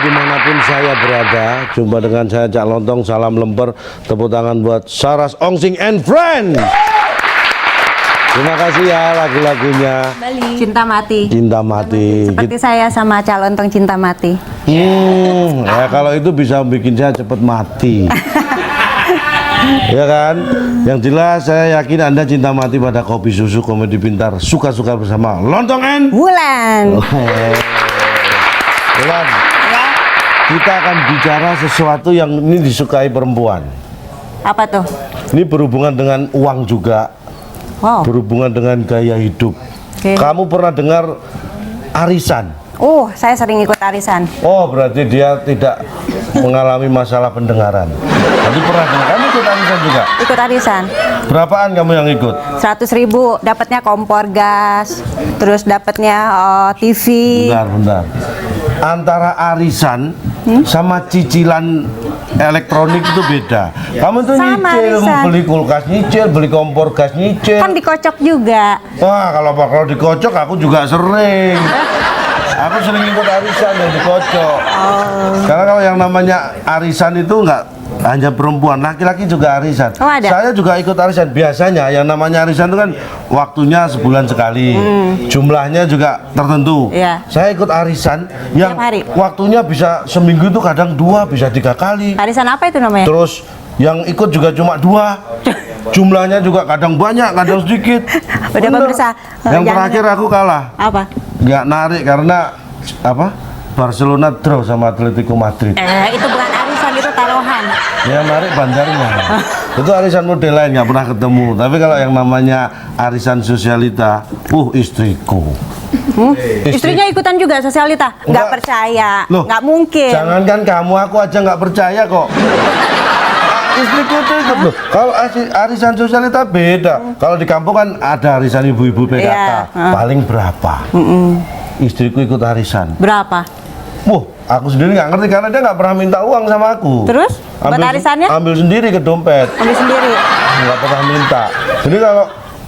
dimanapun saya berada, jumpa dengan saya Cak Lontong, salam lemper, tepuk tangan buat Saras Ongsing and Friend. Terima kasih ya lagu-lagunya. Cinta Mati. Cinta Mati. Seperti saya sama Cak Lontong cinta mati. Ya kalau itu bisa bikin saya cepet mati. Ya kan? Yang jelas saya yakin Anda cinta mati pada Kopi Susu Komedi Pintar. Suka-suka bersama Lontong and Wulan. Wulan. Kita akan bicara sesuatu yang ini disukai perempuan. Apa tuh? Ini berhubungan dengan uang juga. Wow. Berhubungan dengan gaya hidup. Kamu pernah dengar arisan? Saya sering ikut arisan. Oh, berarti dia tidak mengalami masalah pendengaran. Jadi pernah dengar? Kamu ikut arisan juga? Ikut arisan. Berapaan kamu yang ikut? 100.000 dapatnya kompor gas, terus dapatnya TV. Bentar. Antara arisan sama cicilan elektronik itu beda. Kamu tuh Sama nyicil, arisan. beli kulkas nyicil, beli kompor gas nyicil. Kan dikocok juga. Wah, kalau dikocok aku juga sering. Aku sering ikut arisan yang dikocok. Karena kalau yang namanya arisan itu enggak hanya perempuan, laki-laki juga arisan. Oh, ada? Saya juga ikut arisan. Biasanya yang namanya arisan itu kan waktunya sebulan sekali, jumlahnya juga tertentu. Iya. Saya ikut arisan yang Tiap hari? waktunya bisa seminggu itu kadang 2, bisa 3 kali. Arisan apa itu namanya? Terus yang ikut juga cuma 2, jumlahnya juga kadang banyak, kadang sedikit. Udah Bener. berusaha. Yang terakhir aku kalah. Apa? Nggak narik karena apa? Barcelona draw sama Atletico Madrid. Itu bukan arisan, itu taruhan. Yang narik bandarnya. Itu arisan model lain nggak pernah ketemu. Tapi kalau yang namanya arisan sosialita, istriku. Istrinya ikutan juga sosialita? Nggak Enggak. percaya. Loh, Nggak mungkin. Jangankan kamu, aku aja nggak percaya kok. Istriku tuh ikut loh. Kalau arisan sosialita beda. Kalau di kampung kan ada arisan ibu-ibu PKK. Iya. Paling berapa? Istriku ikut arisan. Berapa? Aku sendiri nggak ngerti karena dia nggak pernah minta uang sama aku. Terus? Buat arisannya? Ambil sendiri ke dompet. Ambil sendiri. Nggak pernah minta. Jadi kalau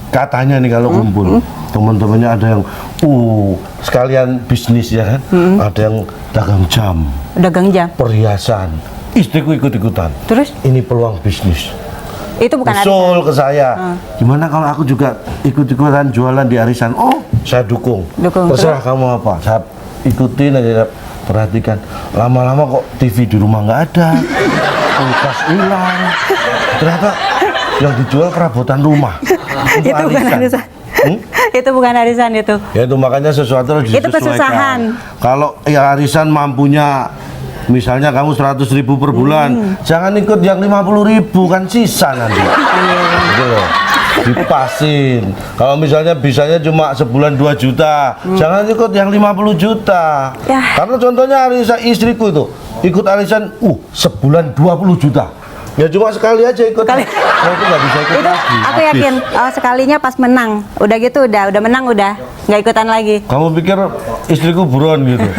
katanya nih kalau kumpul teman-temannya ada yang sekalian bisnis ya kan, ada yang dagang jam, Dagang jam. perhiasan. Istriku ikut-ikutan. Terus? Ini peluang bisnis. Itu bukan arisan. Usul ke saya. Gimana kalau aku juga ikut-ikutan jualan di arisan? Saya dukung. Terserah kamu apa. Saya ikutin aja. Perhatikan. Lama-lama kok TV di rumah nggak ada. Kulkas hilang. Ternyata yang dijual perabotan rumah. Untuk Itu bukan arisan. Itu bukan arisan itu. Ya itu makanya sesuatu harus Itu disesuaikan. kesusahan. Kalau ya arisan mampunya misalnya kamu 100.000 per bulan, jangan ikut yang 50.000 kan sisa nanti. Gitu loh. Dipasin. Kalau misalnya bisanya cuma sebulan 2 juta, jangan ikut yang 50 juta. Ya. Karena contohnya arisan istriku itu ikut arisan sebulan 20 juta. Ya cuma sekali aja ikut. Sekali. Itu nggak bisa ikut Itu lagi. aku Habis. yakin sekalinya pas menang. Udah gitu udah menang udah nggak ikutan lagi. Kamu pikir istriku buron gitu?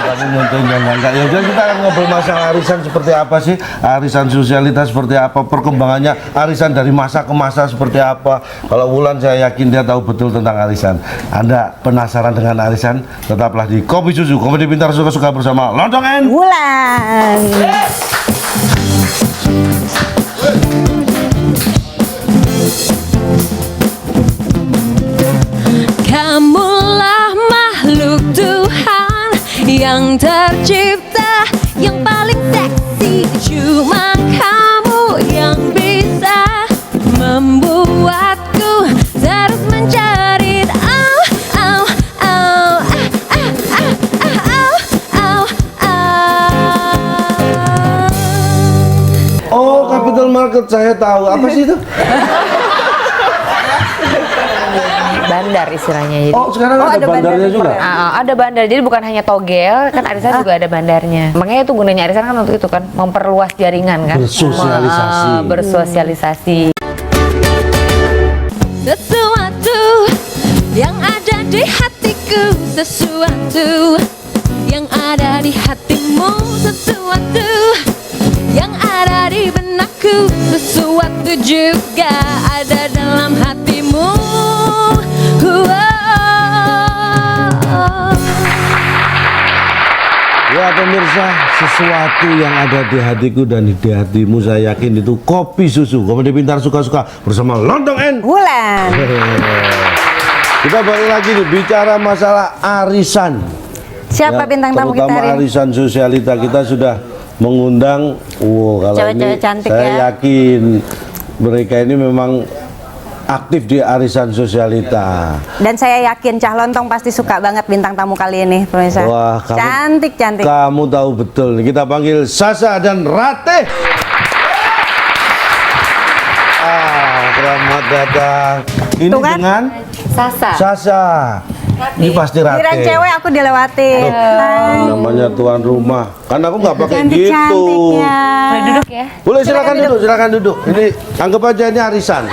Kamu nonton enggak. Ya udah kita akan ngobrol masalah arisan seperti apa sih? Arisan sosialitas seperti apa? Perkembangannya arisan dari masa ke masa seperti apa? Kalau Wulan saya yakin dia tahu betul tentang arisan. Anda penasaran dengan arisan? Tetaplah di Kopi Susu, Komedi Pintar suka-suka bersama Lontong and Wulan. Kamulah makhluk Tuhan yang tercipta, yang paling seksi. Cuma kamu yang bisa membuatku terus mencari. Capital Market saya tahu. Apa sih itu? Bandar istilahnya. Jadi, Sekarang ada bandarnya juga? ada bandar, jadi bukan hanya togel, kan arisan juga ada bandarnya. Makanya itu gunanya arisan kan untuk itu kan, memperluas jaringan kan. Bersosialisasi. Bersosialisasi. Sesuatu yang ada di hatiku, sesuatu yang ada di hatimu, sesuatu yang ada di benakku, sesuatu juga ada dalam hatimu. Para pemirsa, sesuatu yang ada di hatiku dan di hatimu saya yakin itu kopi susu. Komedi Pintar Suka-Suka bersama Lontong N. Wulan. Kita balik lagi nih bicara masalah arisan. Siapa bintang tamu kita hari terutama ini? arisan sosialita kita sudah mengundang. Kalau Cewek-cewek ini cantik saya ya. yakin mereka ini memang aktif di arisan sosialita. Dan saya yakin Cah Lontong pasti suka banget bintang tamu kali ini, pemirsa. Wah, cantik. Kamu tahu betul. Kita panggil Sasa dan Ratih. Selamat datang. Ini Tuh kan? dengan Sasa. Ini pasti Kira Ratih. cewek aku dilewatin. Hai. Namanya tuan rumah. Kan aku nggak pakai gitu. Cantik-cantiknya. Boleh duduk ya? Boleh silakan duduk. Ini anggap aja ini arisan.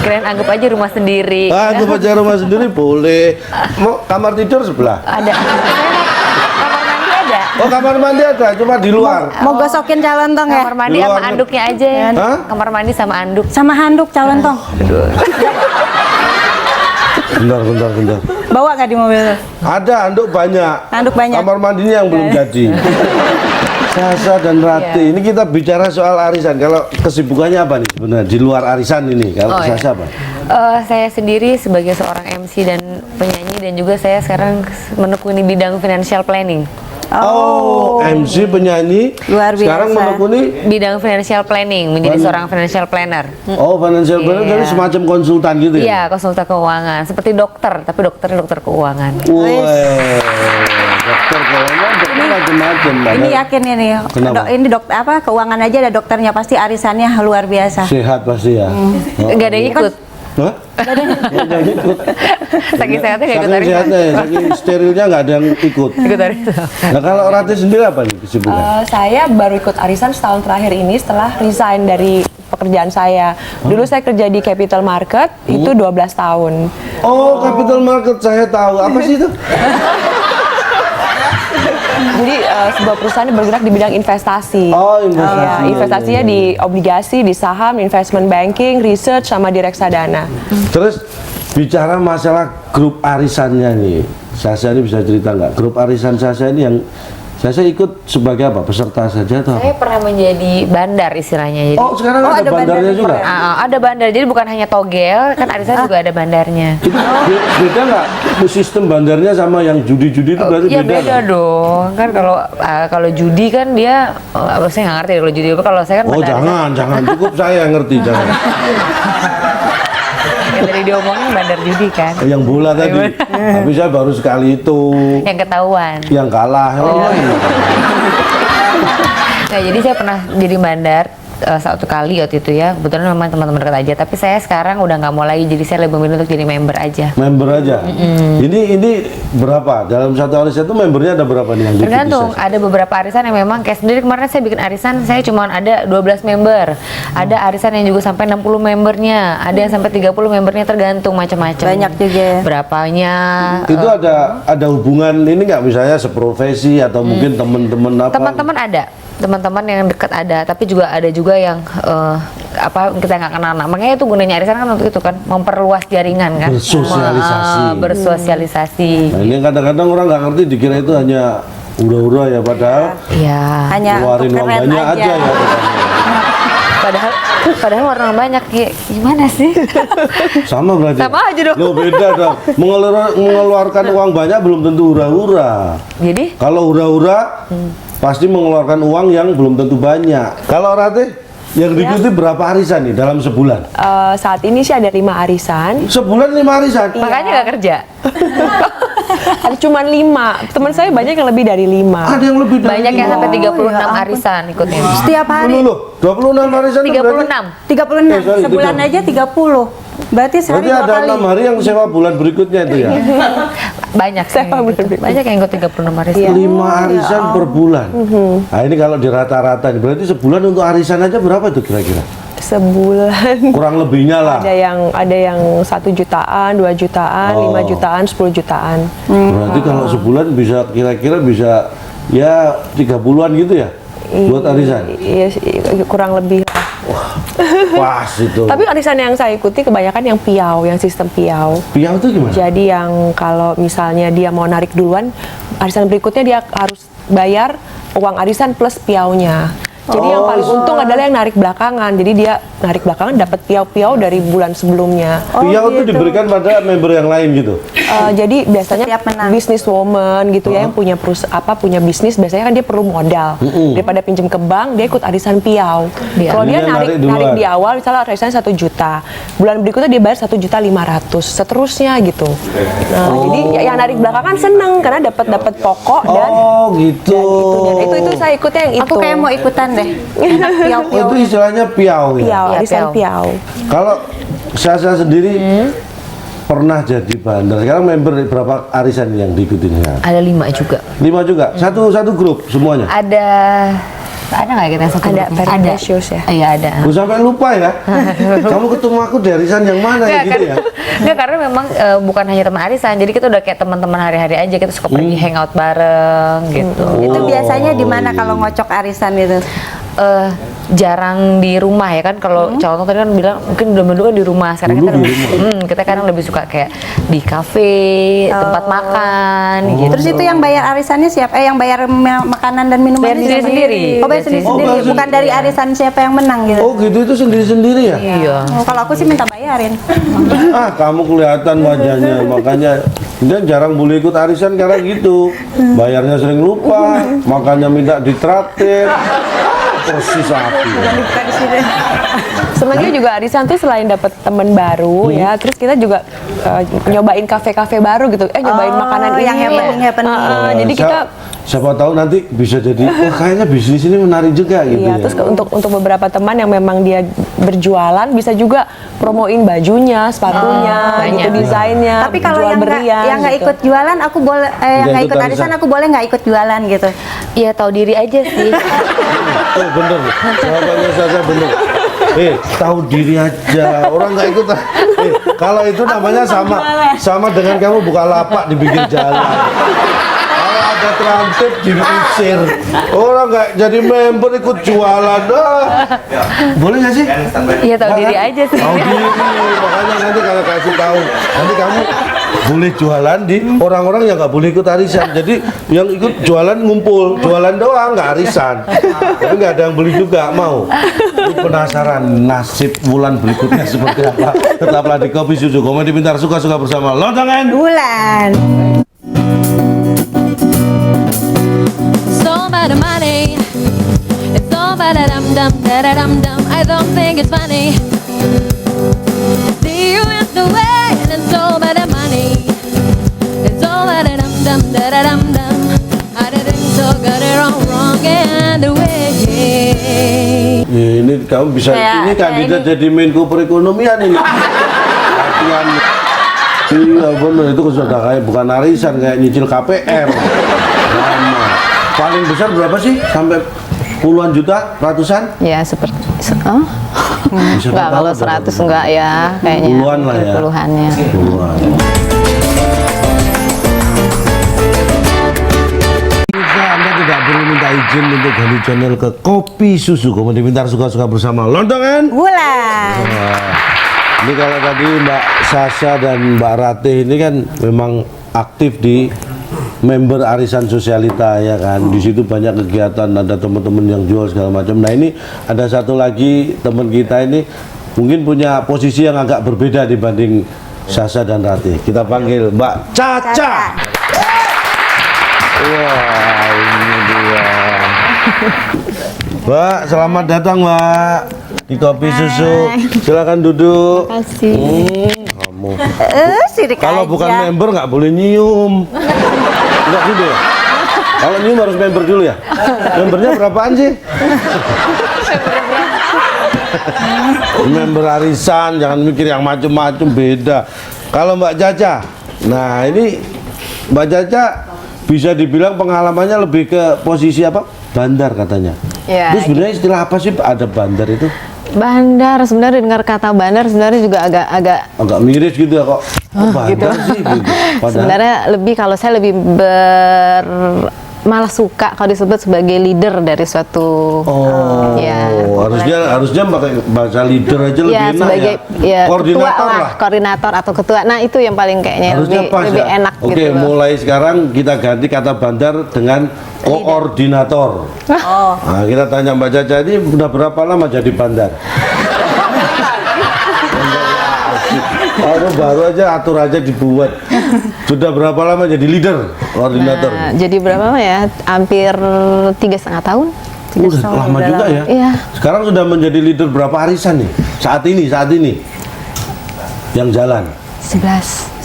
Kalian anggap aja rumah sendiri. Anggap aja rumah sendiri boleh. Mau kamar tidur sebelah. Ada. Kamar mandi ada. Oh kamar mandi ada, cuma di luar. Mau gosokin Cah Lontong ya? Kamar mandi Di luar sama anduknya aja ya. Hah? Kamar mandi sama anduk. Sama handuk Cah Lontong. Bentar. Bawa nggak di mobil? Ada anduk banyak. Anduk banyak. Kamar mandinya yang belum jadi. Sasa dan Ratih, ini kita bicara soal arisan. Kalau kesibukannya apa nih sebenarnya di luar arisan ini? Kalau Oh, iya. Sasa apa? Saya sendiri sebagai seorang MC dan penyanyi dan juga saya sekarang menekuni bidang financial planning. Oh, MC penyanyi. Luar biasa. Sekarang menekuni. Bidang financial planning, menjadi seorang financial planner. Oh, financial planner Iya. jadi semacam konsultan gitu ya? Iya, konsultan keuangan, seperti dokter, tapi dokter keuangan. Wih, dokter keuangan, dokter macam-macam. Ini yakin ini. Kenapa? Ini dokter apa? Keuangan aja ada dokternya, pasti arisannya luar biasa. Sehat pasti ya. Oh. Nggak ada yang ikut. Hah? Nggak ada yang ikut. Saking sehatnya nggak ikut Saking arisan. sehatnya, saking sterilnya nggak ada yang ikut. Ikut arisan. Nah kalau Ratih sendiri apa nih kesibukan? Saya baru ikut arisan setahun terakhir ini setelah resign dari pekerjaan saya. Dulu saya kerja di Capital Market, itu 12 tahun. Oh, Capital Market saya tahu. Apa sih itu? Jadi sebuah perusahaan yang bergerak di bidang investasi. Oh, investasi. Ya, investasinya di obligasi, di saham, investment banking, research, sama di reksadana. Terus bicara masalah grup arisannya nih, Sasa ini bisa cerita nggak? Grup arisan Sasa ini yang Sasa ikut sebagai apa? Peserta saja atau apa? Saya pernah menjadi bandar istilahnya. Jadi Oh, sekarang ada ada bandarnya bandar juga? ada bandar. Jadi bukan hanya togel, kan arisan juga ada bandarnya. Itu beda nggak sistem bandarnya sama yang judi-judi itu berarti Iya beda beda nggak? dong. Kan kalau judi kan dia saya nggak ngerti kalau judi. Kalau saya kan Oh bandar. jangan cukup saya yang ngerti jangan. Yang tadi diomongin bandar judi kan. Yang bola tadi, tapi saya baru sekali itu Yang ketahuan. yang kalah. Nah, jadi saya pernah jadi bandar satu kali waktu itu ya. Kebetulan memang teman-teman dekat aja. Tapi saya sekarang udah nggak mau lagi. Jadi saya lebih memilih untuk jadi member aja. Member aja. Ini berapa? Dalam satu arisan itu membernya ada berapa nih yang diikuti Tergantung, Sasa? ada beberapa arisan yang memang kayak sendiri kemarin saya bikin arisan saya cuma ada 12 member. Ada arisan yang juga sampai 60 membernya, ada yang sampai 30 membernya, tergantung macam-macam. Banyak juga ya. Berapanya. Itu ada hubungan ini nggak misalnya seprofesi atau mungkin teman-teman apa? Teman-teman ada, teman-teman yang dekat ada, tapi juga ada juga yang apa kita nggak kenal. Nah, makanya itu gunanya arisan kan untuk itu kan, memperluas jaringan kan. Bersosialisasi. Bersosialisasi. Nah, ini kadang-kadang orang nggak ngerti dikira itu hanya hura-hura ya padahal Iya. Hanya keluarin untuk uang keren banyak aja ya. Padahal orang banyak ya, gimana sih? Sama berarti. Sama aja dong. Loh beda dong. Mengeluarkan uang banyak belum tentu hura-hura. Jadi Kalau hura-hura pasti mengeluarkan uang yang belum tentu banyak. Kalau Ratih yang diikuti berapa arisan nih dalam sebulan? Saat ini sih ada 5 arisan. Sebulan 5 arisan. makanya nggak kerja. Ada cuma 5. Teman saya banyak yang lebih dari 5. Ada yang lebih dari Banyak yang lima. sampai 36 ya ampun. arisan ikutnya. Setiap hari Loh, 26 arisan itu berarti 36. 36, sorry, sebulan 30. aja 30. Berarti sehari berarti 2 ada kali. 6 hari yang sewa bulan berikutnya itu ya. Banyak sih. Banyak yang ikut 36 arisan. 5 arisan per bulan. Nah, ini kalau di rata-rata nih berarti sebulan untuk arisan aja berapa itu kira-kira? Sebulan Kurang lebihnya lah. ada yang 1 jutaan, 2 jutaan, 5 jutaan, 10 jutaan. Berarti kalau sebulan bisa kira-kira bisa ya 30-an gitu ya buat arisan. Iya, kurang lebih lah. Pas itu. Tapi arisan yang saya ikuti kebanyakan yang piau, yang sistem piau. Piau itu gimana? Jadi yang kalau misalnya dia mau narik duluan, arisan berikutnya dia harus bayar uang arisan plus piaunya. Jadi yang paling untung adalah yang narik belakangan. Jadi dia narik belakangan dapat piau-piau dari bulan sebelumnya. Piau itu diberikan pada member yang lain gitu. Jadi biasanya Setiap menang. business woman gitu ya yang punya punya bisnis biasanya kan dia perlu modal. Daripada pinjam ke bank dia ikut arisan piau. Kalau dia Dia narik duluan. narik di awal misalnya arisan 1 juta. Bulan berikutnya dia bayar 1.500.000 seterusnya gitu. Nah, jadi yang narik belakangan seneng karena dapat pokok dan Oh gitu. itu saya ikutnya yang itu. Aku kayak mau ikutan deh. Enak Oh, piau-piau. itu istilahnya piau ya. piau, Iya, arisan piau. piau. Kalau saya sendiri pernah jadi bandar. Sekarang member berapa arisan yang diikutin ya? Ada 5 juga. 5 juga. Satu grup semuanya. Ada nggak kita yang satu? Ada grup? Perpettious ya? Iya ada. Gue sampai lupa ya. Kamu ketemu aku di arisan yang mana ya gitu ya? Nggak, karena memang bukan hanya teman arisan, jadi kita udah kayak teman-teman hari-hari aja, kita suka pergi hangout bareng gitu. Itu biasanya di mana kalau ngocok arisan gitu? Jarang di rumah ya kan, kalau contoh tadi kan bilang mungkin dulu kan di rumah, sekarang Dulu kita di kita kadang lebih suka kayak di kafe, tempat makan gitu. Terus itu yang bayar arisannya siapa? Yang bayar makanan dan minuman Bayar sendiri-sendiri. Oh, bayar sendiri-sendiri. Oh, bayar Bukan dari arisan siapa yang menang gitu. Oh gitu, itu sendiri-sendiri ya? Iya. Oh, kalau aku sih minta bayarin. Ah, kamu kelihatan wajahnya, makanya dia jarang boleh ikut arisan karena gitu. Bayarnya sering lupa, makanya minta ditraktir. Persis aku. Sebenarnya juga arisan tuh selain dapat teman baru ya, terus kita juga nyobain kafe-kafe baru gitu. Nyobain makanan ini yang happening. jadi kita siapa tahu nanti bisa jadi, wah kayaknya bisnis ini menarik juga gitu iya, ya. terus untuk beberapa teman yang memang dia berjualan bisa juga promoin bajunya, sepatunya, gitu, banyak. desainnya. Tapi kalau jual yang berlian nggak gitu. ikut jualan, aku boleh yang nggak ikut arisan, aku boleh nggak ikut jualan gitu. Iya, tahu diri aja sih. Oh bener, jawabannya saya bener. Tahu diri aja, orang nggak ikut. Kalau itu namanya sama dengan kamu buka lapak di pinggir jalan. Kalau ada terantip diusir, orang nggak jadi member ikut jualan. Boleh nggak sih? Iya, tahu diri aja sih. Tahu diri, makanya nanti kalau kasih tahu, nanti kamu boleh jualan di orang-orang yang nggak boleh ikut arisan. Jadi yang ikut jualan ngumpul, jualan doang nggak arisan. Tapi nggak ada yang beli juga, mau. Ini penasaran nasib bulan berikutnya seperti apa? Tetaplah di Kopi Susu Komedi Pintar, suka-suka bersama Lontongan. Bulan. It's all about the money. It's all about the dum dum da da dum dum. I don't think it's funny. See you in the way, and it's all about the money. It's all about the dum dum da da dum dum. I didn't so got it all wrong and the way. Ini kamu bisa, ini kandidat jadi Menko Perekonomian ini. Latihan. Iya bener, itu sudah kayak bukan arisan, kayak nyicil KPR. Lama. Paling besar berapa sih? Sampai puluhan juta, ratusan? Ya seperti Bisa enggak, berapa kalau berapa? 100 enggak ya kayaknya. Puluhan lah ya. Puluhannya. Puluhan. Anda tidak perlu minta izin untuk ganti channel ke Kopi Susu Komedi Pintar, suka-suka bersama Lontongan. Bulan. Ini kalau tadi Mbak Sasha dan Mbak Ratih ini kan memang aktif di member arisan sosialita ya kan. Di situ banyak kegiatan, ada teman-teman yang jual segala macam. Nah ini ada satu lagi teman kita ini mungkin punya posisi yang agak berbeda dibanding Sasha dan Ratih. Kita panggil Mbak Caca. Wah ini dia. Mbak, selamat datang Mbak di Kopi Susu. Silakan duduk. Terima kasih. Kamu. Sirik Kalau aja. bukan member nggak boleh nyium. Enggak gitu ya? Kalau nyium harus member dulu ya? Membernya berapaan sih? Member arisan, jangan mikir yang macem-macem, beda. Kalau Mbak Caca, nah ini Mbak Caca bisa dibilang pengalamannya lebih ke posisi apa? Bandar katanya. Ya, Terus sebenarnya istilah apa sih ada bandar itu? Bandar, sebenarnya dengar kata bandar sebenarnya juga agak Agak miris gitu ya kok. Oh, bandar sih gitu. Padahal sebenarnya lebih, kalau saya lebih malah suka kalau disebut sebagai leader dari suatu ya, harusnya pakai bahasa leader aja lebih ya enak sebagai ya. ketua Koordinator lah. koordinator atau ketua. Nah, itu yang paling kayaknya Harusnya pas lebih ya? enak Oke, gitu loh. mulai sekarang kita ganti kata bandar dengan koordinator. Nah, kita tanya Mbak Caca ini udah berapa lama jadi bandar? Baru aja atur aja dibuat. Sudah berapa lama jadi leader, koordinator? Nah, jadi berapa lama ya? Hampir 3,5 tahun. Udah lama juga ya. Iya. Sekarang sudah menjadi leader berapa arisan nih? Saat ini yang jalan. 11.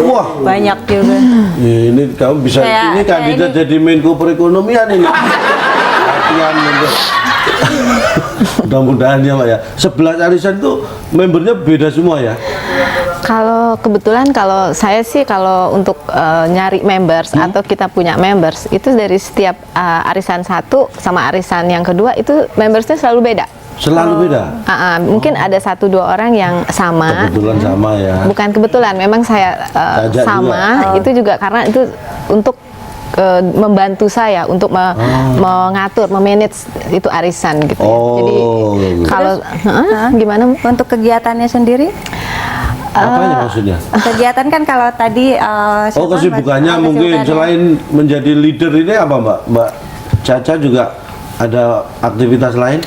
Wah, Banyak juga. ini kamu bisa ini kandidat jadi Menko Perekonomian ini. Latihan untuk mudah-mudahan ya Mbak ya. 11 arisan itu membernya beda semua ya. Kalau kebetulan kalau saya sih kalau untuk nyari members atau kita punya members itu dari setiap arisan satu sama arisan yang kedua itu membersnya selalu beda. Selalu beda. Mungkin ada 1-2 orang yang sama. Kebetulan sama ya. Bukan kebetulan, memang saya Ajak sama. Itu juga karena itu untuk membantu saya untuk mengatur, memanage itu arisan gitu. Jadi kalau gimana Untuk kegiatannya sendiri? apanya maksudnya? Kegiatan kan kalau tadi Kesibukannya mungkin selain menjadi leader ini apa Mbak Caca juga ada aktivitas lain?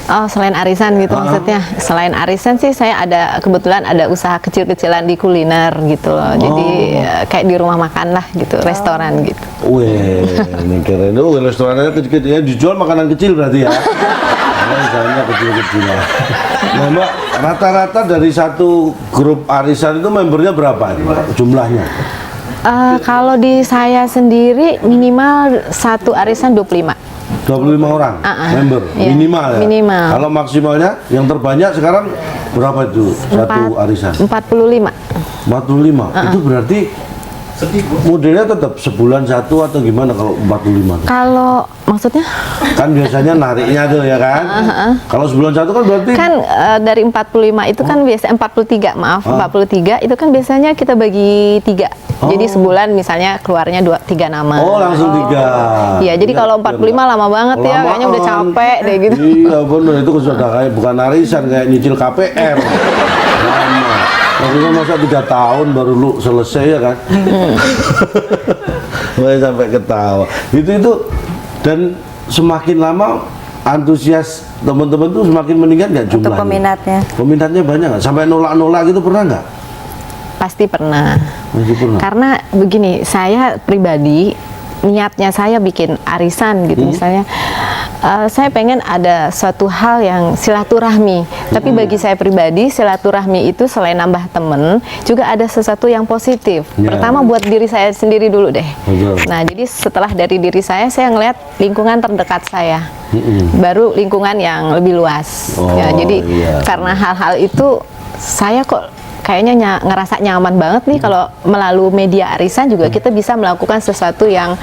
Oh, selain arisan gitu maksudnya. Selain arisan sih saya ada kebetulan ada usaha kecil-kecilan di kuliner gitu loh. Jadi kayak di rumah makan lah gitu, restoran gitu. Wih, ini keren. Restorannya kecil-kecil ya, dijual makanan kecil berarti ya. Misalnya kecil-kecilan. Nah Mbak, rata-rata dari satu grup arisan itu membernya berapa jumlahnya? Kalau di saya sendiri minimal satu arisan 25. 25 orang member iya, minimal ya. Minimal. Kalau maksimalnya yang terbanyak sekarang berapa itu satu arisan? 45. 45. Itu berarti modelnya tetap sebulan satu atau gimana kalau 45? Kalau maksudnya Kan biasanya nariknya tuh ya kan? Kalau sebulan satu kan berarti kan dari 45 itu kan biasa 43 maaf 43 itu kan biasanya kita bagi 3. Jadi sebulan misalnya keluarnya 3 nama. langsung 3. Iya, jadi kalau 45 lama banget ya, kayaknya udah capek deh gitu. Iya bener, itu sudah kayak bukan arisan, kayak nyicil KPR. Lama. Maksudnya masa 3 tahun baru lu selesai ya kan? Sampai ketawa. Itu dan semakin lama antusias teman-teman tuh semakin meningkat nggak Untuk jumlahnya? peminatnya. Peminatnya banyak nggak? Sampai nolak-nolak gitu pernah nggak? Pasti pernah. Masih pernah. Karena begini, saya pribadi niatnya saya bikin arisan gitu misalnya saya pengen ada suatu hal yang silaturahmi, tapi bagi saya pribadi silaturahmi itu selain nambah temen juga ada sesuatu yang positif. Pertama buat diri saya sendiri dulu deh. Nah, jadi setelah dari diri saya ngelihat lingkungan terdekat saya, baru lingkungan yang lebih luas. Ya, jadi karena hal-hal itu saya kok kayaknya ngerasa nyaman banget nih kalau melalui media arisan juga kita bisa melakukan sesuatu yang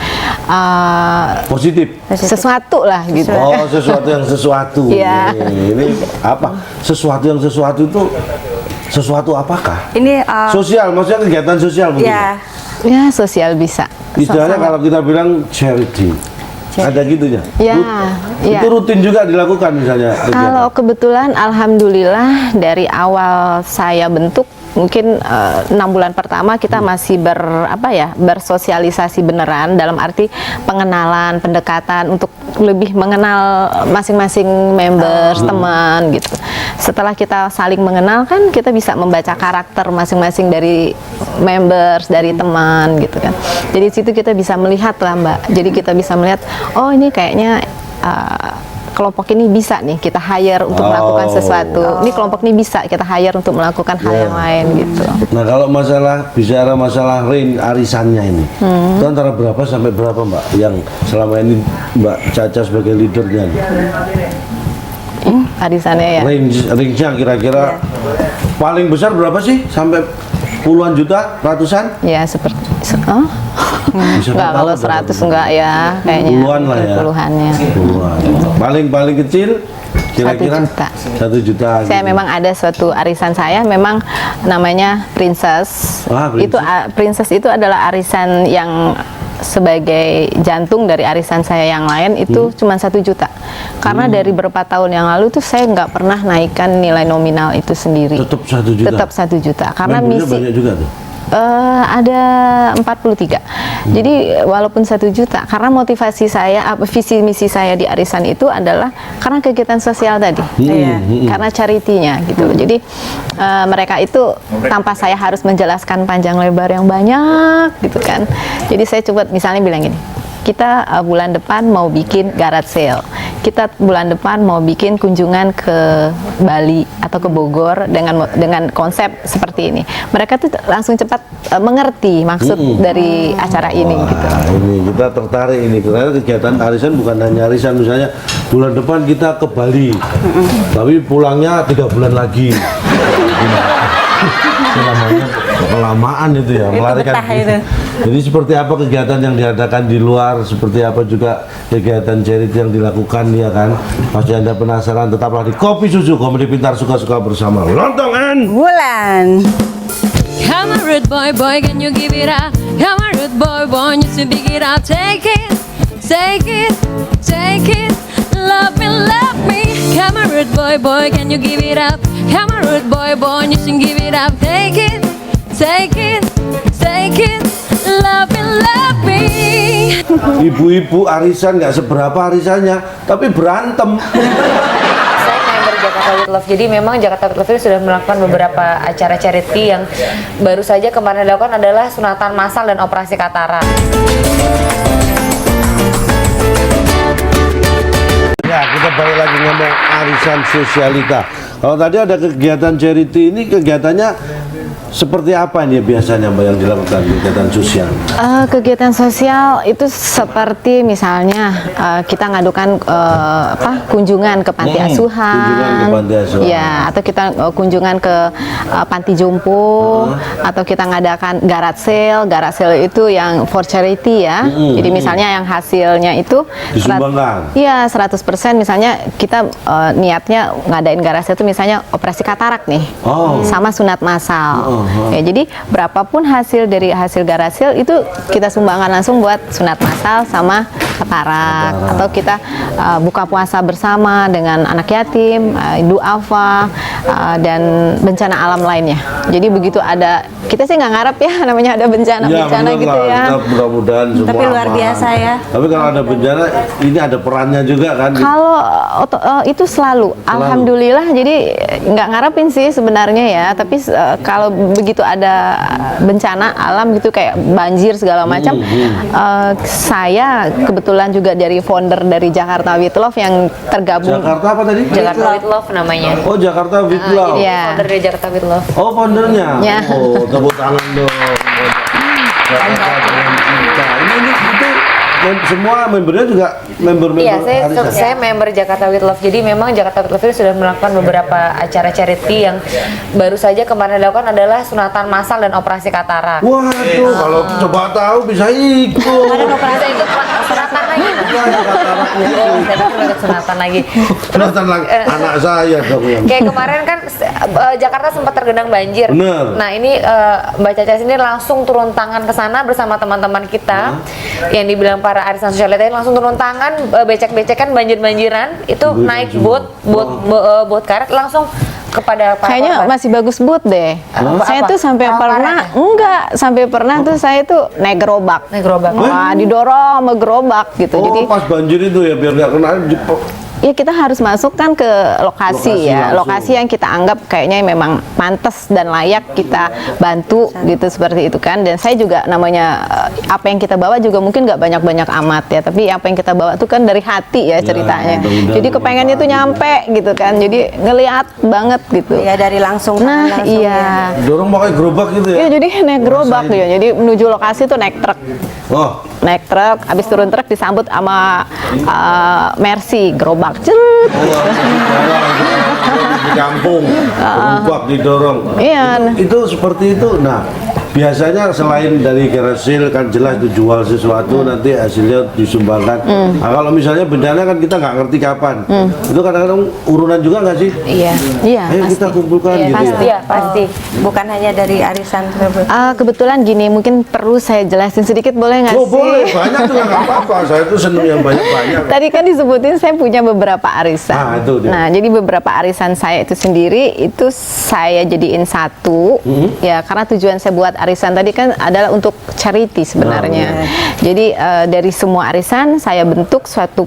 Positif. sesuatu lah gitu. Sesuatu yang sesuatu. Iya. Ini apa? Sesuatu yang sesuatu itu sesuatu apakah? Ini Sosial, maksudnya kegiatan sosial mungkin. ya Ya, sosial bisa. Istilahnya kalau kita bilang charity. Ada gitunya. Ya, Itu rutin juga dilakukan misalnya. Kalau kebetulan alhamdulillah dari awal saya bentuk mungkin 6 bulan pertama kita masih bersosialisasi beneran dalam arti pengenalan, pendekatan untuk lebih mengenal masing-masing members, teman gitu. Setelah kita saling mengenal kan kita bisa membaca karakter masing-masing dari members, dari teman gitu kan. Jadi situ kita bisa melihat lah Mbak. Jadi kita bisa melihat oh ini kayaknya kelompok ini bisa nih kita hire untuk melakukan sesuatu. Ini kelompok ini bisa kita hire untuk melakukan hal yang lain gitu. Nah kalau bicara masalah range arisannya ini, itu antara berapa sampai berapa Mbak yang selama ini Mbak Caca sebagai leadernya? Arisannya ya. Range-nya kira-kira paling besar berapa sih? Sampai puluhan juta, ratusan? Ya seperti Bisa enggak, kalau 100 enggak ya kayaknya. Puluhan lah ya. Puluhannya. Puluhan. Paling kecil kira-kira 1 juta. Saya gitu. memang ada suatu arisan saya memang namanya Princess. Princess. Princess itu adalah arisan yang sebagai jantung dari arisan saya yang lain itu cuma 1 juta. Karena dari beberapa tahun yang lalu tuh saya nggak pernah naikkan nilai nominal itu sendiri. Tetap 1 juta. Tetap 1 juta. Karena Membernya misi banyak juga tuh. ada 43. Jadi walaupun 1 juta, karena motivasi saya, visi misi saya di arisan itu adalah karena kegiatan sosial tadi, karena charity-nya gitu. Jadi mereka itu tanpa saya harus menjelaskan panjang lebar yang banyak gitu kan. Jadi saya coba misalnya bilang gini, kita bulan depan mau bikin garage sale, kita bulan depan mau bikin kunjungan ke Bali atau ke Bogor dengan konsep seperti ini. Mereka tuh langsung cepat mengerti maksud dari acara ini gitu. Nah, ini kita tertarik ini karena kegiatan arisan bukan hanya arisan, misalnya bulan depan kita ke Bali, tapi pulangnya 3 bulan lagi. Itu namanya kelamaan itu ya, melarikan betah diri. itu. Jadi seperti apa kegiatan yang diadakan di luar, seperti apa juga kegiatan charity yang dilakukan ya kan. Pasti Anda penasaran, tetaplah di Kopi Susu, Komedi Pintar Suka-Suka bersama Lontong and Bulan. Come on, rude boy, boy, can you give it up? Come on, rude boy, boy, you should pick it up. Take it, take it, take it. Love me, love me. Come on, rude boy, boy, can you give it up? Come on, rude boy, boy, you should give it up. Take it, take it, take it. Love me, love me. ibu-ibu arisan nggak seberapa arisannya, tapi berantem. Saya member Jakarta with Love. Jadi memang Jakarta with Love ini sudah melakukan beberapa acara charity yang baru saja kemarin dilakukan adalah sunatan massal dan operasi katarak. Ya, kita balik lagi ngomong arisan sosialita. Kalau tadi ada kegiatan charity, ini kegiatannya seperti apa nih biasanya Mbak yang dilakukan kegiatan sosial? Kegiatan sosial itu seperti misalnya kita ngadukan kunjungan ke panti asuhan, kunjungan ke panti asuhan. ya, atau kita kunjungan ke panti jompo, atau kita ngadakan garage sale. Garage sale itu yang for charity ya. Jadi misalnya yang hasilnya itu Disumbangkan. Iya, 100%. Misalnya kita niatnya ngadain garage sale itu misalnya operasi katarak nih, sama sunat massal. Ya, jadi berapapun hasil dari hasil garage sale itu kita sumbangkan langsung buat sunat massal sama katarak. Atau kita buka puasa bersama dengan anak yatim, duafa, dan bencana alam lainnya. Jadi begitu ada, kita sih nggak ngarep ya namanya ada bencana-bencana bener gitu lah. ya. Kita mudah-mudahan semua Tapi luar aman. biasa ya. Tapi kalau ada bencana, ini ada perannya juga kan? Kalau itu selalu, alhamdulillah. Jadi nggak ngarepin sih sebenarnya ya. Tapi kalau begitu ada bencana alam gitu kayak banjir segala macam, saya kebetulan juga dari founder dari Jakarta with Love yang tergabung. Jakarta apa tadi? Jakarta with Love namanya. Oh, Jakarta with Love. Iya. Founder dari Jakarta with Love. Oh, foundernya. Ya. Oh, tepuk tangan dong. Jakarta dengan cinta. Ini itu semua membernya juga member-member Iya, arisan. saya member Jakarta with Love. Jadi memang Jakarta with Love ini sudah melakukan beberapa acara charity yang baru saja kemarin dilakukan adalah sunatan massal dan operasi katarak. Waduh, kalau coba tahu bisa ikut. Bisa ikut sunatan lagi. Saya mau ikut sunatan lagi. Penonton lagi anak saya dong yang. Kayak kemarin kan Jakarta sempat tergenang banjir. Bener. Nah ini Mbak Caca sendiri langsung turun tangan ke sana bersama teman-teman kita yang dibilang para arisan sosialita ini langsung turun tangan, becek-becekan banjir-banjiran itu naik bot karet langsung kepada para Kayaknya korban. masih bagus boot deh. Saya Apa? tuh sampai Perahu pernah, karet ya? enggak, sampai pernah tuh saya tuh naik gerobak. Naik gerobak. Wah, didorong sama gerobak gitu. Oh, Jadi pas banjir itu ya biar nggak kena. ya kita harus masuk kan ke lokasi ya, langsung. lokasi yang kita anggap kayaknya memang pantas dan layak kita bantu gitu seperti itu kan. Dan saya juga namanya apa yang kita bawa juga mungkin nggak banyak-banyak amat ya, tapi apa yang kita bawa tuh kan dari hati ya ceritanya. mudah-mudahan Jadi kepengennya tuh nyampe gitu kan. Jadi ngelihat banget gitu. Ya dari langsung Nah, langsung iya. Dorong pakai gerobak gitu ya. Iya, jadi naik gerobak ya. Jadi menuju lokasi tuh naik truk. Oh, Naik truk, habis turun truk disambut sama Mercy gerobak. Cerut. di kampung, gerobak didorong. Iya. Itu seperti itu. Nah, biasanya selain dari hasil kan jelas itu jual sesuatu nanti hasilnya disumbangkan. Nah, kalau misalnya bencana kan kita nggak ngerti kapan. Itu kadang-kadang urunan juga nggak sih? Iya, iya. Ayo kita kumpulkan gitu. Pasti. Ya. Iya, pasti. Bukan hanya dari arisan tersebut. Kebetulan gini, mungkin perlu saya jelasin sedikit, boleh nggak Oh sih? boleh, banyak tuh nggak apa-apa. Saya tuh seneng yang banyak-banyak. Tadi kan disebutin saya punya beberapa arisan. Ah, itu dia. Nah, jadi beberapa arisan saya itu sendiri itu saya jadiin satu, ya karena tujuan saya buat arisan tadi kan adalah untuk charity sebenarnya. Jadi dari semua arisan saya bentuk suatu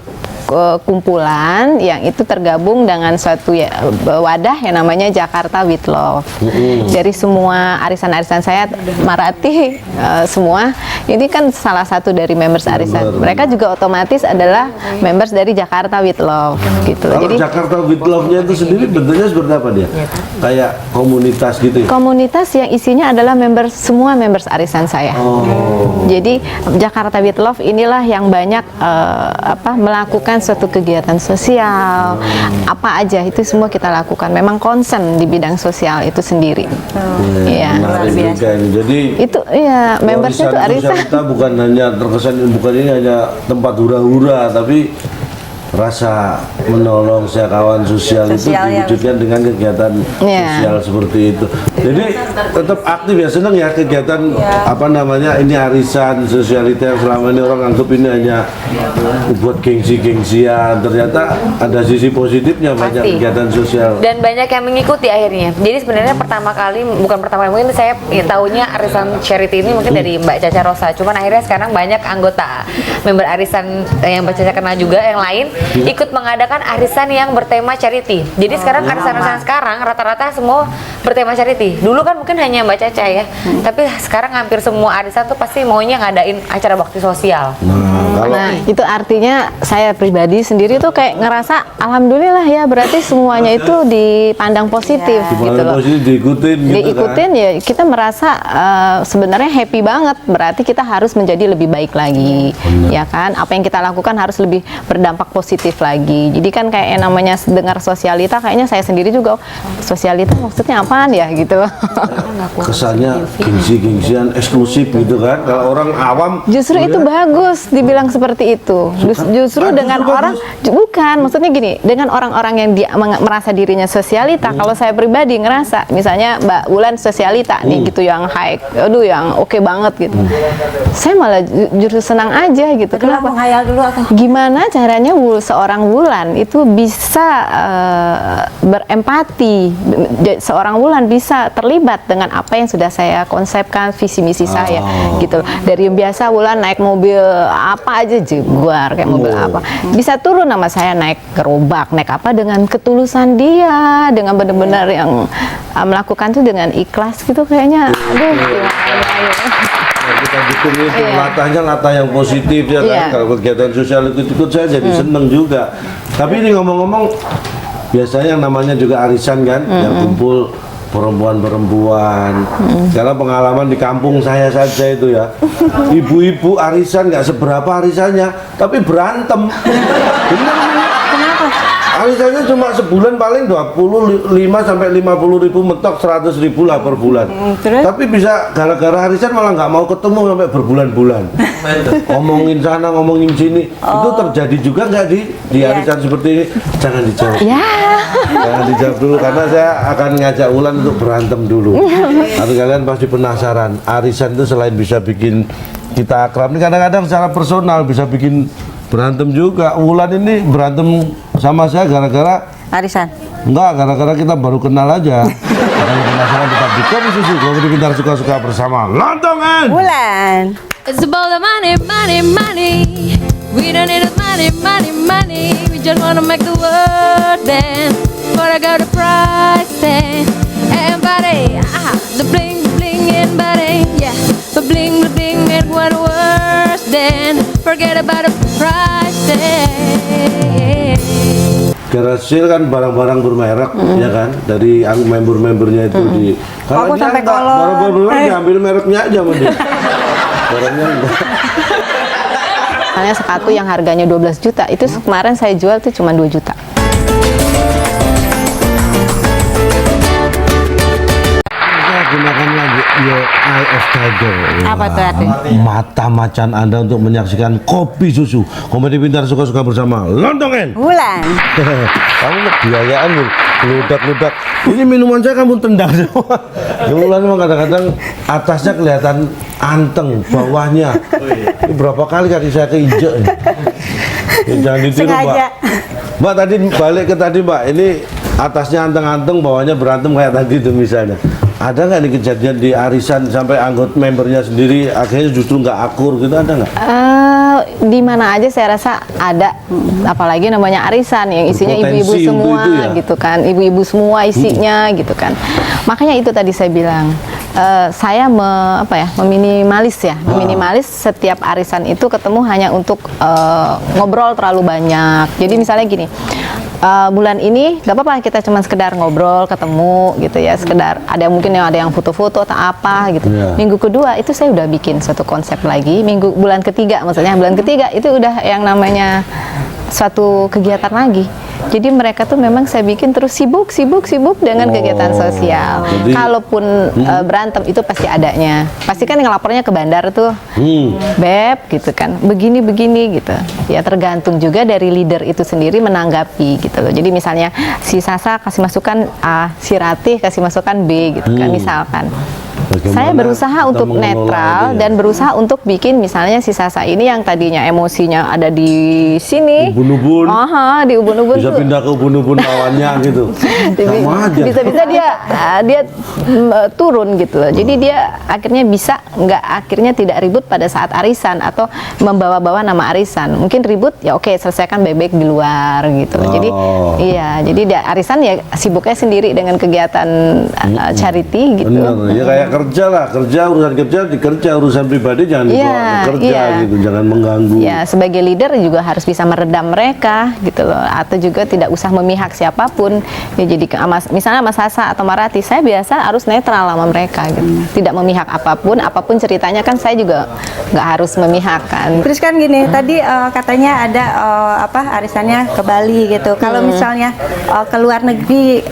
kumpulan yang itu tergabung dengan suatu wadah yang namanya Jakarta with Love. Dari semua arisan-arisan saya, Marati semua, ini kan salah satu dari members arisan. Mereka juga otomatis adalah members dari Jakarta with Love gitu. Kalau Jadi Jakarta with Love-nya itu sendiri bentuknya seperti apa dia? Kayak komunitas gitu ya? komunitas yang isinya adalah semua members arisan saya. Jadi Jakarta with Love inilah yang banyak melakukan suatu kegiatan sosial, apa aja itu semua kita lakukan. Memang concern di bidang sosial itu sendiri. Iya. Menarik juga ini. Jadi Itu iya, membersnya itu arisan. kita bukan hanya terkesan bukan ini hanya tempat hura-hura, tapi rasa menolong kawan sosial itu Sosial yang- diwujudkan dengan kegiatan Iya. sosial seperti itu. Jadi tetap aktif ya, senang ya kegiatan apa namanya ini arisan sosialita yang selama ini orang anggap ini hanya buat gengsi-gengsian. Ternyata ada sisi positifnya banyak Pasti. kegiatan sosial. Dan banyak yang mengikuti akhirnya. Jadi sebenarnya bukan pertama kali, mungkin saya tahunya arisan charity ini mungkin dari Mbak Caca Rosa. Cuman akhirnya sekarang banyak anggota member arisan yang Mbak Caca kenal juga yang lain ikut mengadakan arisan yang bertema charity. Jadi sekarang arisan-arisan sekarang rata-rata semua bertema charity. Dulu kan mungkin hanya Mbak Caca ya. Tapi sekarang hampir semua arisan tuh pasti maunya ngadain acara bakti sosial. Kalau Nah, itu artinya saya pribadi sendiri tuh kayak ngerasa alhamdulillah ya, berarti semuanya itu dipandang positif gitu loh. positif diikutin gitu Diikutin ya, kita merasa sebenarnya happy banget. Berarti kita harus menjadi lebih baik lagi, ya kan? Apa yang kita lakukan harus lebih berdampak positif lagi. Jadi kan kayak yang namanya dengar sosialita, kayaknya saya sendiri juga sosialita maksudnya apaan ya gitu. kesannya gengsi-gengsian eksklusif gitu kan. Kalau orang awam Justru itu bagus dibilang seperti itu. Justru Ah, dengan justru orang bukan, maksudnya gini, dengan orang-orang yang dia merasa dirinya sosialita. Kalau saya pribadi ngerasa, misalnya Mbak Wulan sosialita nih gitu, yang high, aduh yang oke banget gitu. Saya malah justru senang aja gitu. Dulu aku menghayal dulu aku. Gimana caranya seorang Wulan itu bisa berempati, seorang Wulan bisa terlibat dengan apa yang sudah saya konsepkan, visi misi saya gitu loh. Dari yang biasa Wulan naik mobil apa aja Jaguar kayak mobil apa, bisa turun nama saya naik gerobak, naik apa, dengan ketulusan dia, dengan benar-benar yang melakukan itu dengan ikhlas gitu kayaknya. Aduh, terima kasih. kita bikin itu Iya. latahnya latah yang positif ya kan. Iya. Kalau kegiatan sosial ikut saya jadi seneng juga. Tapi ini ngomong-ngomong, biasanya yang namanya juga arisan kan, yang kumpul perempuan-perempuan. Karena pengalaman di kampung saya saja itu ya, ibu-ibu arisan nggak seberapa arisannya, tapi berantem. Bener. Kenapa? Arisannya cuma sebulan paling 25 sampai 50 ribu, mentok 100 ribu lah per bulan. Terus? Tapi bisa gara-gara arisan malah nggak mau ketemu sampai berbulan-bulan. Ngomongin sana, ngomongin sini. Itu terjadi juga nggak di arisan seperti ini? Jangan dijawab. Ya. Jangan dijawab dulu karena saya akan ngajak Wulan untuk berantem dulu. Tapi kalian pasti penasaran. Arisan itu selain bisa bikin kita akrab, ini kadang-kadang secara personal bisa bikin berantem juga. Wulan ini berantem sama saya gara-gara Arisan. enggak, gara-gara kita baru kenal aja. Kalau penasaran tetap di Komisi Susu, Komedi Pintar Suka-Suka bersama Lontongan. Wulan. It's about the money, money, money. We don't need the money, money, money. We just wanna make the world dance. But I got a price tag. And body, the bling, bling and body, yeah. The bling and what worse than forget about the price tag. Garasil kan barang-barang bermerek ya kan, dari member-membernya itu di. Aku dia sampai enggak, kolor. barang-barang bermerek diambil mereknya aja sama dia. Barangnya enggak. Misalnya sepatu yang harganya 12 juta, itu kemarin saya jual tuh cuma 2 juta. Saya gunakan lagi Your Eye of Tiger. Apa tuh artinya? Mata macan Anda untuk menyaksikan kopi susu. Komedi pintar suka-suka bersama Lontongin. Wulan. Kamu kebiayaan loh, ludak-ludak. Ini minuman saya kamu tendang semua. Wulan memang kadang-kadang atasnya kelihatan anteng, bawahnya. Ini berapa kali kaki saya keinjek ini. Ya, jangan ditiru, Mbak. Sengaja. Mbak tadi balik ke tadi, Mbak. Ini atasnya anteng-anteng, bawahnya berantem kayak tadi itu misalnya. Ada nggak nih kejadian di arisan sampai anggota membernya sendiri akhirnya justru nggak akur gitu, ada nggak? Di mana aja saya rasa ada, apalagi namanya arisan yang isinya ibu-ibu Berpotensi untuk semua itu ya? gitu kan, ibu-ibu semua isinya gitu kan. Makanya itu tadi saya bilang, saya meminimalis ya, meminimalis setiap arisan itu ketemu hanya untuk ngobrol terlalu banyak. Jadi misalnya gini, bulan ini gak apa-apa kita cuma sekedar ngobrol, ketemu gitu ya, sekedar mungkin yang ada yang foto-foto atau apa gitu. Yeah. Minggu kedua itu saya udah bikin suatu konsep lagi. Bulan ketiga bulan ketiga itu udah yang namanya suatu kegiatan lagi. Jadi mereka tuh memang saya bikin terus sibuk dengan kegiatan sosial. Jadi, kalaupun berantem itu pasti adanya. Pasti kan ngelapornya ke bandar tuh, Beb gitu kan, begini gitu. Ya tergantung juga dari leader itu sendiri menanggapi gitu loh. Jadi misalnya si Sasa kasih masukan A, si Ratih kasih masukan B gitu kan misalkan. Bagaimana Saya berusaha kita untuk mengelola netral ini ya? dan berusaha untuk bikin misalnya si Sasa ini yang tadinya emosinya ada di sini, Ubun-ubun. di ubun-ubun Bisa tuh pindah ke ubun-ubun lawannya gitu. Sama aja. bisa-bisa dia turun gitu loh. Jadi dia akhirnya akhirnya tidak ribut pada saat arisan atau membawa-bawa nama arisan. Mungkin ribut ya oke, selesaikan bebek di luar gitu. Jadi iya, jadi dia arisan ya sibuknya sendiri dengan kegiatan charity gitu. Bener, ya kayak urusan kerja dikerja, urusan pribadi jangan dibawa ke kerja gitu, jangan mengganggu. Ya, sebagai leader juga harus bisa meredam mereka gitu loh, atau juga tidak usah memihak siapapun. Ya jadi misalnya Mas Sasa atau Marati, saya biasa harus netral sama mereka gitu. Tidak memihak apapun ceritanya kan saya juga nggak harus memihak kan. Terus kan gini, tadi katanya ada arisannya ke Bali gitu. Kalau misalnya ke luar negeri,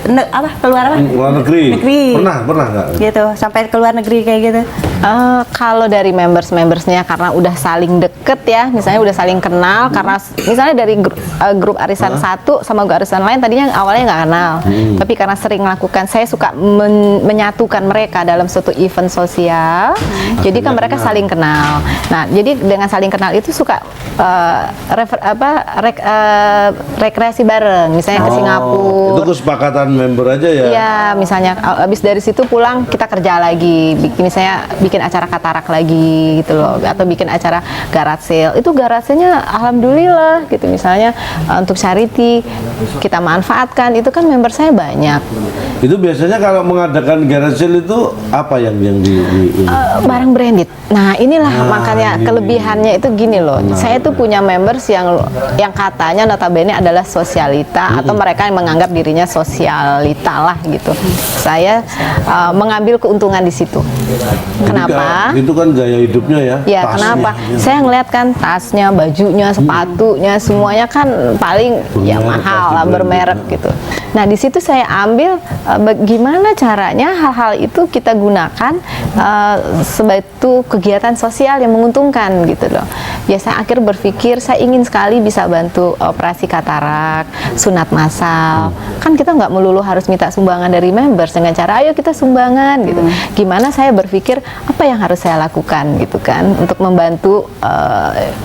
keluar negeri. Negeri. Pernah nggak? Gitu, sampai ke luar negeri kayak gitu. Kalau dari membersnya karena udah saling deket ya, misalnya udah saling kenal, karena misalnya dari grup arisan satu sama grup arisan lain tadinya awalnya nggak kenal, tapi karena sering melakukan, saya suka menyatukan mereka dalam suatu event sosial, jadi kan mereka saling kenal. Nah, jadi dengan saling kenal itu suka rekreasi bareng, misalnya ke Singapura. Itu kesepakatan member aja ya? Iya, misalnya habis dari situ pulang kita kerja lagi, bikin acara katarak lagi gitu loh, atau bikin acara garage sale. Itu garage sale-nya alhamdulillah gitu, misalnya untuk charity kita manfaatkan, itu kan member saya banyak. Itu biasanya kalau mengadakan garage sale itu apa yang Barang branded. Nah, inilah makanya kelebihannya itu gini loh. Saya tuh punya members yang katanya notabene adalah sosialita, atau mereka yang menganggap dirinya sosialita lah gitu. Saya mengambil keuntungan di situ. Kenapa? Itu kan gaya hidupnya ya. Ya, tasnya. kenapa? Saya ngeliat kan tasnya, bajunya, sepatunya, semuanya kan paling ya mahal lah, bermerek gitu. Nah, di situ saya ambil bagaimana caranya hal-hal itu kita gunakan sebagai kegiatan sosial yang menguntungkan gitu loh. Biasa akhir berpikir saya ingin sekali bisa bantu operasi katarak, sunat massal. Kan kita nggak melulu harus minta sumbangan dari members dengan cara ayo kita sumbangan gitu. Gimana saya berpikir apa yang harus saya lakukan gitu kan untuk membantu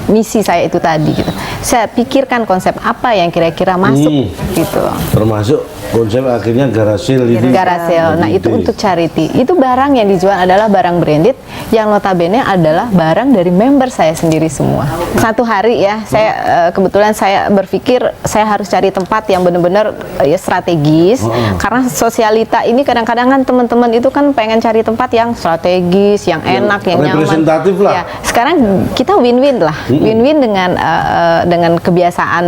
misi saya itu tadi gitu. Saya pikirkan konsep apa yang kira-kira masuk gitu. Termasuk konsep akhirnya garage sale ini. Garage sale. Nah, itu untuk charity. Itu barang yang dijual adalah barang branded yang notabene adalah barang dari member saya sendiri semua. Satu hari ya, saya kebetulan saya berpikir saya harus cari tempat yang benar-benar ya strategis, karena sosialita ini kadang-kadang kan teman-teman itu kan pengen cari tempat yang strategis, yang enak, yang nyaman. Representatif lah. Ya, sekarang kita win-win lah, win-win dengan kebiasaan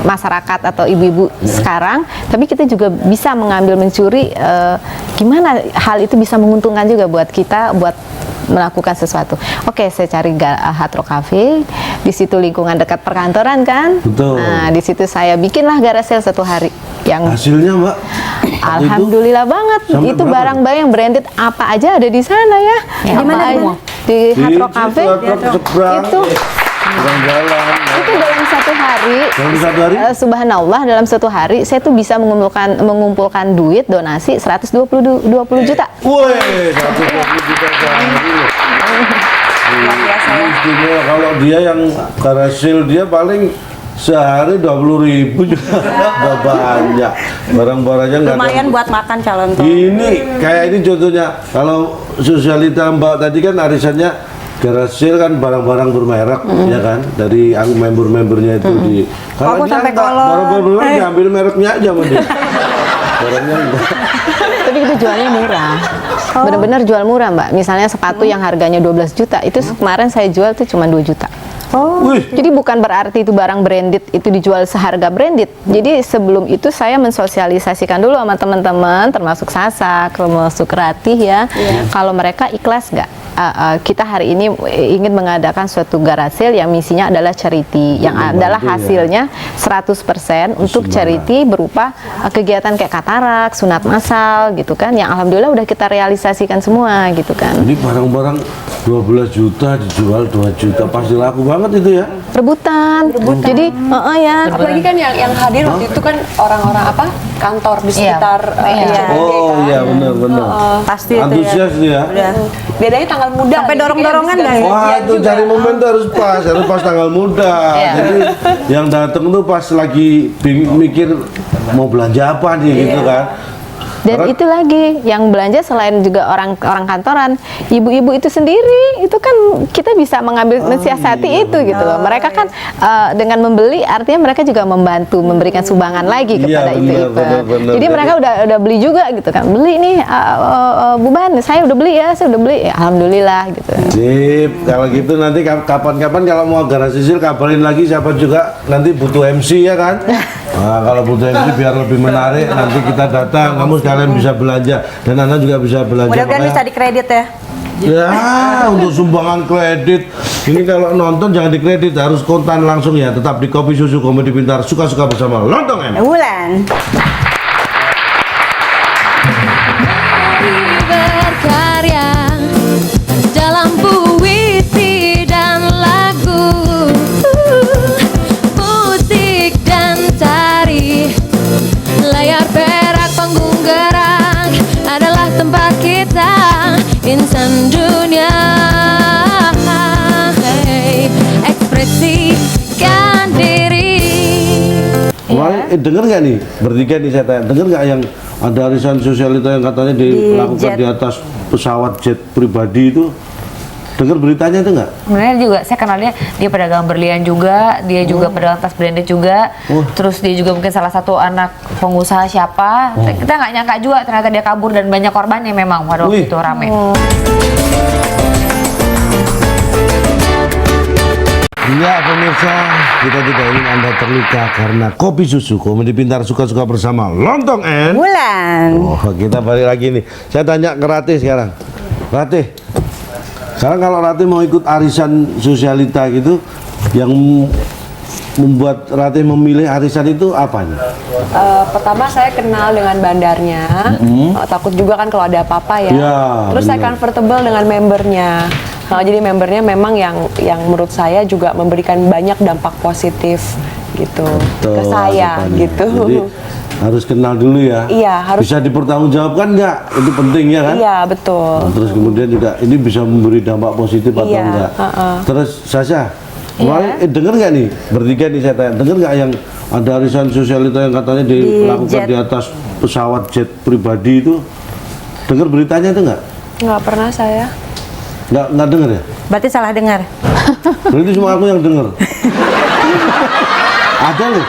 masyarakat atau ibu-ibu sekarang, tapi kita juga bisa mencuri gimana hal itu bisa menguntungkan juga buat kita, buat melakukan sesuatu. Oke, saya cari Hard Rock Cafe, di situ lingkungan dekat perkantoran kan. Betul. Nah, di situ saya bikinlah garage sale satu hari. Yang hasilnya Mbak? Alhamdulillah banget. Sampai Itu berapa? barang-barang yang branded apa aja ada di sana ya. Di Apa mana, di aja? mana? Di Hard Rock Cafe. seberang. Itu Jalan. itu dalam satu hari, Dalam satu hari? subhanallah, dalam satu hari saya tuh bisa mengumpulkan duit donasi 120 juta. Woi, 120 juta sehari. Luar biasa ya. Istimewa kalau dia yang hasil dia paling sehari 20.000 juga udah banyak. Barang-barangnya nggak ada. Lumayan buat makan calon tuh. Ini kayak ini contohnya kalau sosialita Mbak tadi kan arisannya Garasil kan barang-barang bermerek ya kan dari member-membernya itu di Aku dia sampai enggak, kolor. barang-barang diambil mereknya aja sama dia. Barangnya enggak. Tapi itu jualnya murah. Bener-bener jual murah, Mbak. Misalnya sepatu yang harganya 12 juta, itu kemarin saya jual tuh cuma 2 juta. Wih, Jadi bukan berarti itu barang branded itu dijual seharga branded. Jadi sebelum itu saya mensosialisasikan dulu sama teman-teman, termasuk Sasa, termasuk Ratih ya. Kalau mereka ikhlas nggak? Kita hari ini ingin mengadakan suatu garage sale yang misinya adalah charity, yang adalah hasilnya 100% untuk charity berupa kegiatan kayak katarak, sunat massal gitu kan, yang alhamdulillah udah kita realisasikan semua gitu kan. ini barang-barang 12 juta dijual 2 juta pasti laku banget itu ya. Rebutan. Jadi ya. Apalagi kan yang hadir waktu itu kan orang-orang apa? Kantor di sekitar ICBD Oh kan. iya benar-benar. Pasti itu ya. Antusias dia. Udah. Bedanya tanggal muda. Sampai jadi dorong-dorongan kayak nggak ya? Wah gajian itu juga. cari momen tuh harus pas tanggal muda. Jadi yang datang tuh pas lagi mikir mau belanja apa nih gitu kan. Dan Karena- itu lagi yang belanja selain juga orang kantoran, ibu-ibu itu sendiri itu kan kita bisa mengambil mensiasati itu gitu loh. Mereka kan dengan membeli artinya mereka juga membantu memberikan sumbangan lagi Iya, kepada benar, itu. benar. Jadi Jadi- mereka udah beli juga gitu kan. Beli nih Bu Ban, saya udah beli ya, saya udah beli. Ya, alhamdulillah gitu. Sip, kalau gitu nanti kapan-kapan kalau mau garasi sisil kabarin lagi siapa juga nanti butuh MC ya kan. Nah, kalau butuh MC biar lebih menarik nanti kita datang, kamu sekalian bisa belanja dan Anda juga bisa belanja. Mudah-mudahan Makanya- bisa dikredit ya. Ya, untuk sumbangan kredit. Ini kalau nonton jangan dikredit, harus kontan langsung ya. Tetap di Kopi Susu Komedi Pintar, suka-suka bersama Lontong M. Wulan. Berkarya dalam puisi dan lagu, musik dan tari, layar perak panggung gerak adalah tempat kita, insan dunia. Hey, ekspresikan diri. Kemarin denger nggak nih bertiga nih saya tanya, denger nggak yang ada arisan sosialita yang katanya dilakukan jet. di atas pesawat jet pribadi itu? Dengar beritanya itu nggak? Sebenarnya juga saya kenal dia pedagang berlian juga, dia juga pedagang tas branded juga. Terus dia juga mungkin salah satu anak pengusaha siapa. Kita nggak nyangka juga ternyata dia kabur dan banyak korbannya memang pada waktu Wih. itu rame. Iya pemirsa, kita tidak ingin Anda terluka karena Kopi Susu Komedi Pintar suka-suka bersama Lontong N. Wulan. Oh, kita balik lagi nih. Saya tanya ke Ratih sekarang. Ratih, sekarang kalau Ratih mau ikut arisan sosialita gitu, yang membuat Ratih memilih arisan itu apanya? Pertama saya kenal dengan bandarnya, takut juga kan kalau ada apa-apa ya. Ya, Terus saya benar. comfortable dengan membernya. Jadi membernya memang yang menurut saya juga memberikan banyak dampak positif gitu ke saya Rupanya. gitu. Jadi harus kenal dulu ya. Iya, harus. Bisa dipertanggungjawabkan nggak? Itu penting ya kan? Iya betul. Nah, terus kemudian juga ini bisa memberi dampak positif atau Iya, enggak? heeh. Terus Sasha, kemarin denger nggak nih bertiga nih saya tanya, denger nggak yang ada arisan sosialita yang katanya dilakukan jet. di atas pesawat jet pribadi itu? Dengar beritanya itu nggak? Nggak pernah saya. Nggak denger ya? Berarti salah dengar. Berarti cuma aku yang denger. Ada loh.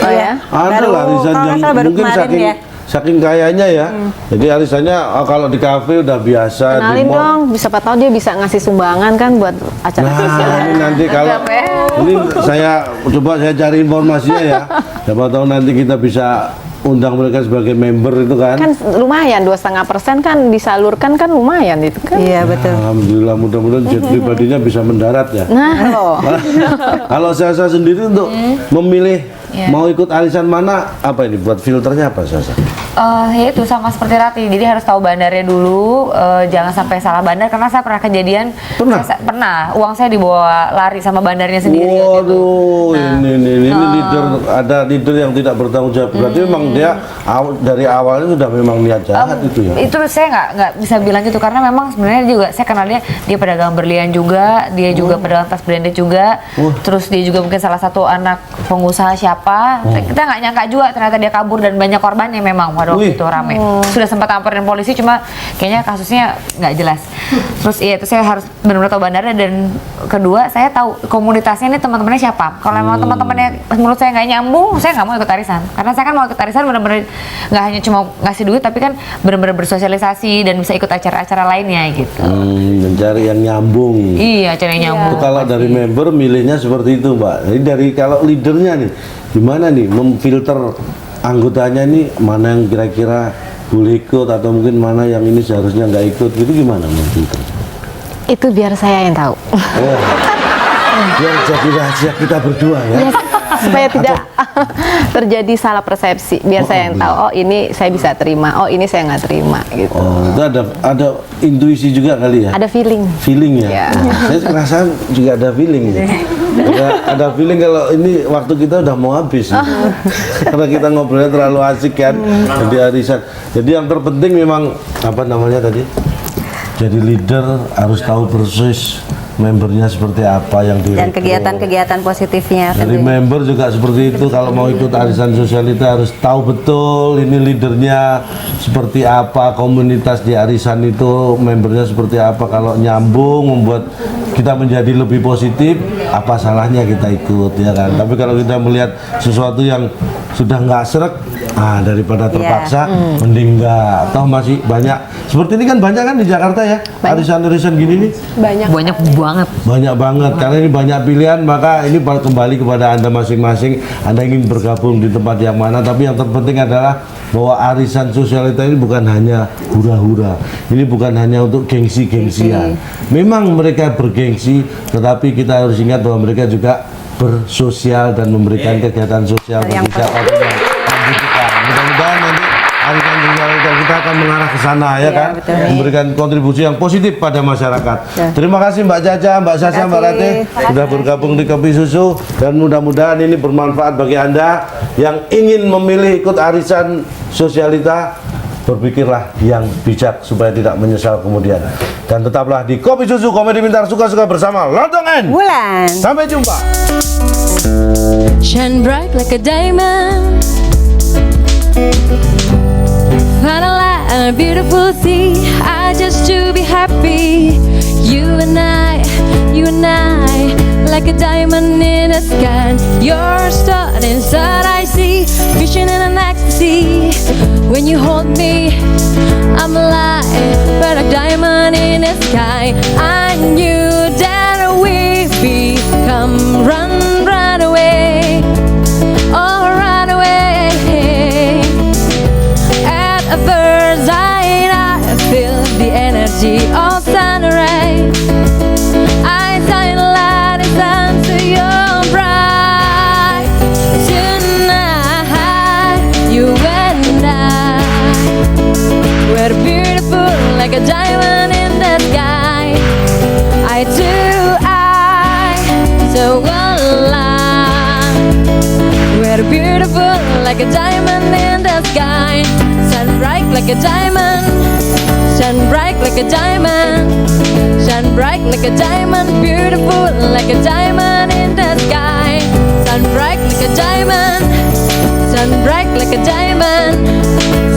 Oh ya. Ada Baru- lah arisan kalau yang nggak salah baru mungkin kemarin saking ya. saking kayanya ya. Jadi arisannya kalau di kafe udah biasa. di Kenalin mall. dong, siapa tahu dia bisa ngasih sumbangan kan buat acara sosial. Nah, ini nanti kalau ini saya coba saya cari informasinya ya. Siapa tahu nanti kita bisa undang mereka sebagai member itu kan. Kan lumayan 2,5% kan disalurkan kan lumayan itu kan. Iya betul. Alhamdulillah mudah-mudahan jet pribadinya bisa mendarat ya. Nah, loh. Kalau saya sendiri untuk memilih mau ikut arisan mana, apa ini buat filternya apa Sasa? Ya itu sama seperti Rati, jadi harus tahu bandarnya dulu, jangan sampai salah bandar karena saya pernah kejadian. Pernah? Pernah, uang saya dibawa lari sama bandarnya sendiri. Waduh, ini leader, ada leader yang tidak bertanggung jawab. Berarti memang dia dari awalnya sudah memang niat jahat itu ya. Itu saya nggak bisa bilang gitu karena memang sebenarnya juga saya kenal dia pedagang berlian juga, dia juga pedagang tas branded juga. Terus dia juga mungkin salah satu anak pengusaha siapa. Kita nggak nyangka juga ternyata dia kabur dan banyak korbannya memang pada waktu itu rame. Sudah sempat laporin polisi cuma kayaknya kasusnya nggak jelas. Terus iya itu saya harus benar-benar tahu bandarnya dan kedua saya tahu komunitasnya ini teman-temannya siapa. Kalau memang teman-temannya menurut saya nggak nyambung, saya nggak mau ikut arisan. Karena saya kan mau ikut arisan benar-benar nggak hanya cuma ngasih duit tapi kan benar-benar bersosialisasi dan bisa ikut acara-acara lainnya gitu. Mencari yang nyambung. Iya, acara yang nyambung. Itu kalau dari member milihnya seperti itu, Mbak. Jadi dari kalau leadernya nih, gimana nih memfilter anggotanya ini mana yang kira-kira boleh ikut atau mungkin mana yang ini seharusnya nggak ikut, gitu gimana memfilter? Itu biar saya yang tahu. Oh, biar jadi rahasia kita berdua ya. Yes, supaya tidak terjadi salah persepsi. Biar saya yang tahu. Oh ini saya bisa terima. Oh ini saya nggak terima gitu. Oh, itu ada intuisi juga kali ya? Ada feeling. Feeling ya? Iya. Saya ngerasa juga ada feeling ya. Ada feeling kalau ini waktu kita udah mau habis ya. Karena kita ngobrolnya terlalu asik kan jadi arisan. Jadi yang terpenting memang apa namanya tadi? Jadi leader harus tahu persis membernya seperti apa yang Dan direkrut. kegiatan-kegiatan positifnya. Jadi member juga seperti itu, kalau mau ikut arisan sosialita harus tahu betul ini leadernya seperti apa, komunitas di arisan itu membernya seperti apa. Kalau nyambung membuat kita menjadi lebih positif, apa salahnya kita ikut ya kan. Tapi kalau kita melihat sesuatu yang sudah nggak srek, daripada terpaksa mending nggak. Toh masih banyak seperti ini kan, banyak kan di Jakarta ya arisan-arisan gini nih. Banyak banget. Banyak banget, karena ini banyak pilihan, maka ini kembali kepada Anda masing-masing. Anda ingin bergabung di tempat yang mana, tapi yang terpenting adalah bahwa arisan sosialita ini bukan hanya hura-hura. Ini bukan hanya untuk gengsi-gengsian. Memang mereka bergengsi, tetapi kita harus ingat bahwa mereka juga bersosial dan memberikan kegiatan sosial bagi siapapun yang membutuhkan. Mudah-mudahan nanti arisan sosialita kita akan mengarah ke sana ya kan, betul. memberikan kontribusi yang positif pada masyarakat. Terima kasih Mbak Caca, Mbak Sasha, Mbak Rati sudah bergabung di Kopi Susu, dan mudah-mudahan ini bermanfaat bagi Anda yang ingin memilih ikut arisan sosialita. Berpikirlah yang bijak supaya tidak menyesal kemudian. Dan tetaplah di Kopi Susu, Komedi Pintar, Suka-Suka bersama Lotong N. Bulan. Sampai jumpa. Shine bright like a diamond. Find a light on a beautiful sea. I just to be happy. You and I, like a diamond in the sky. You're a star inside I see, fishing in an ecstasy. When you hold me, I'm alive, but a diamond in the sky. I knew that we'd become run away, oh run away. At first sight, I feel the energy of sun rays. I shine a light and sun so you're bright. Tonight, you and I, we're beautiful like a diamond in the sky. Eye to eye, so alive. We're beautiful like a diamond in the sky. Shine bright like a diamond. Shine bright like a diamond. Shine bright like a diamond. Beautiful like a diamond in the sky. Shine bright like a diamond. Shine bright like a diamond.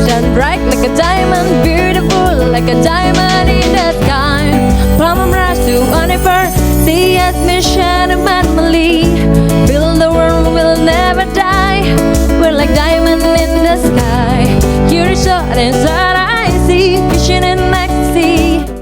Shine bright like a diamond. Beautiful like a diamond in the sky. From a mirage to Universe, see us mission and family. Feel